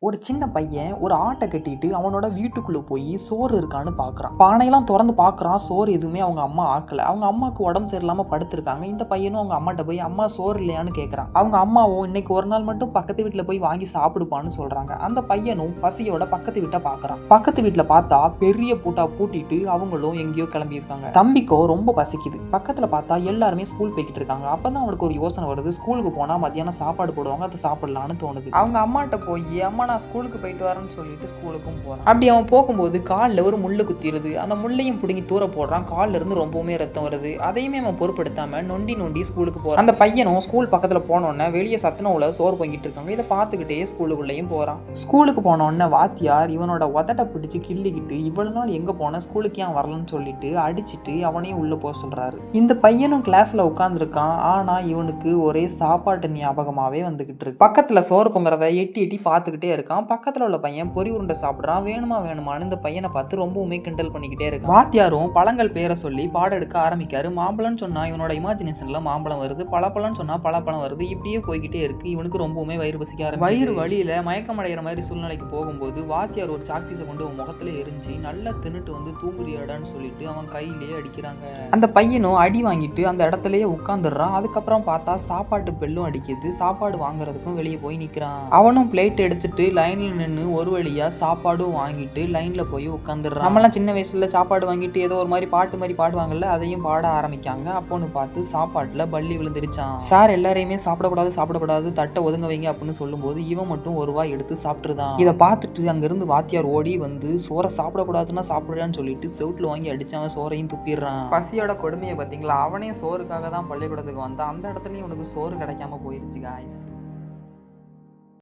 ஒரு சின்ன பையன் ஒரு ஆட்டை கட்டிட்டு அவனோட வீட்டுக்குள்ளே போய் சோறு இருக்கான்னு பார்க்குறான். பானையெல்லாம் திறந்து பார்க்குறான், சோறு எதுவுமே அவங்க அம்மா ஆக்கலை. அவங்க அம்மாவுக்கு உடம்பு சரியில்லாமல் படுத்திருக்காங்க. இந்த பையனும் அவங்க அம்மாட்ட போய் அம்மா சோறு இல்லையான்னு கேட்குறான். அவங்க அம்மாவும் இன்னைக்கு ஒரு நாள் மட்டும் பக்கத்து வீட்டில் போய் வாங்கி சாப்பிடுப்பான்னு சொல்கிறாங்க. அந்த பையனும் பசியோட பக்கத்து வீட்டை பார்க்குறான். பக்கத்து வீட்டில் பார்த்தா பெரிய பூட்டா பூட்டிட்டு அவங்களும் எங்கேயோ கிளம்பியிருக்காங்க. தம்பிக்கோ ரொம்ப பசிக்குது. பக்கத்தில் பார்த்தா எல்லாருமே ஸ்கூல் போய்கிட்டு இருக்காங்க. அப்போ தான் அவனுக்கு ஒரு யோசனை வருது, ஸ்கூலுக்கு போனால் மத்தியானம் சாப்பாடு போடுவாங்க, அதை சாப்பிடலான்னு தோணுது. அவங்க அம்மாட்ட போய் அம்மா நான் ஸ்கூலுக்கு போயிட்டு வரேன்னு சொல்லிட்டு ஸ்கூலுக்கும் போகிறான். அப்படி அவன் போகும்போது காலில் ஒரு முள்ளு குத்திடுது. அந்த முள்ளையும் பிடுங்கி தூர போடுறான். காலில் இருந்து ரொம்பவுமே ரத்தம் வருது. அதையுமே அவன் பொருட்படுத்தாம நொண்டி நொண்டி ஸ்கூலுக்கு போகிறான். அந்த பையனும் ஸ்கூல் பக்கத்தில் போனோடனே வெளியே சத்துணவுல சோறு பொங்கிட்டு இருக்காங்க. இதை பார்த்துக்கிட்டே ஸ்கூலுக்குள்ளேயும் போகிறான். ஸ்கூலுக்கு போனோடனே வாத்தியார் இவனோட உதட்ட பிடிச்சி கிள்ளிக்கிட்டு இவ்வளவு நாள் எங்கே போன, ஸ்கூலுக்கு ஏன் வரலன்னு சொல்லிட்டு அடிச்சுட்டு அவனையும் உள்ள போக சொல்றாரு. இந்த பையனும் கிளாஸ்ல உட்காந்துருக்கான். ஆனா இவனுக்கு ஒரே சாப்பாட்டு ஞாபகமாவே வந்துகிட்டு இருக்கு. பக்கத்துல சோறு பொங்குறத எட்டி எட்டி பார்த்துக்கிட்டே இருக்கான். பக்கத்துல உள்ள பையன் பொரி உருண்டை சாப்பிட்றான். வேணுமான்னு இந்த பையனை பார்த்து ரொம்பவுமே கிண்டல் பண்ணிக்கிட்டே இருக்கான். வாத்தியாரும் பழங்கள் பேரை சொல்லி பாடம் எடுக்க ஆரம்பிக்காரு. மாம்பழம்னு சொன்னா இவனோட இமேஜினேஷன்ல மாம்பழம் வருது, பழப்பழம்னு சொன்னா பழப்பழம் வருது. இப்படியே போய்கிட்டே இருக்கு. இவனுக்கு ரொம்பவுமே வயிறு பசிக்க ஆரம்பிச்சு வயிறு வழியில மயக்கம் அடைகிற மாதிரி சூழ்நிலைக்கு போகும்போது வாத்தியார் ஒரு சாக்பீஸை கொண்டு அவன் முகத்துல எரிஞ்சு நல்லா தின்னுட்டு வந்து தூங்குறியாடான்னு சொல்லிட்டு அவன் கையிலேயே அடிக்கிறாங்க. அந்த பையனும் அடி வாங்கிட்டு அந்த இடத்துலயே உட்காந்துடுறான். அதுக்கப்புறம் பார்த்தா சாப்பாட்டு பெல்லும் அடிக்குது. சாப்பாடு வாங்குறதுக்கும் வெளியே போய் நிற்கிறான். அவனும் பிளேட் எடுத்துட்டு லைன்ல நின்று ஒரு வழியா சாப்பாடும் வாங்கிட்டு லைன்ல போய் உட்காந்துடுறான். நம்மளாம் சின்ன வயசுல சாப்பாடு வாங்கிட்டு ஏதோ ஒரு மாதிரி பாட்டு மாதிரி பாடுவாங்கல்ல, அதையும் பாட ஆரம்பிக்காங்க. அப்போன்னு பார்த்து சாப்பாட்டுல பள்ளி விழுந்துருச்சான். சார் எல்லாரையுமே சாப்பிடக்கூடாது தட்டை ஒதுங்க வைங்க அப்படின்னு சொல்லும்போது இவன் மட்டும் ஒரு வாய் எடுத்து சாப்பிட்டுருதான். இதை பார்த்துட்டு அங்கிருந்து வாத்தியார் ஓடி வந்து சோறை சாப்பிடக்கூடாதுன்னா சாப்பிடுறான்னு சொல்லிட்டு செவுட்டில் வாங்கி அடிச்சு அவன் சோறையும் துப்பிடுறான். பசியோட கொடுமையை பார்த்தீங்களா? அவனே சோறுக்காக தான் பள்ளிக்கூடத்துக்கு வந்தான். அந்த இடத்துலயும் உனக்கு சோறு கிடைக்காம போயிருச்சு காய்ஸ்.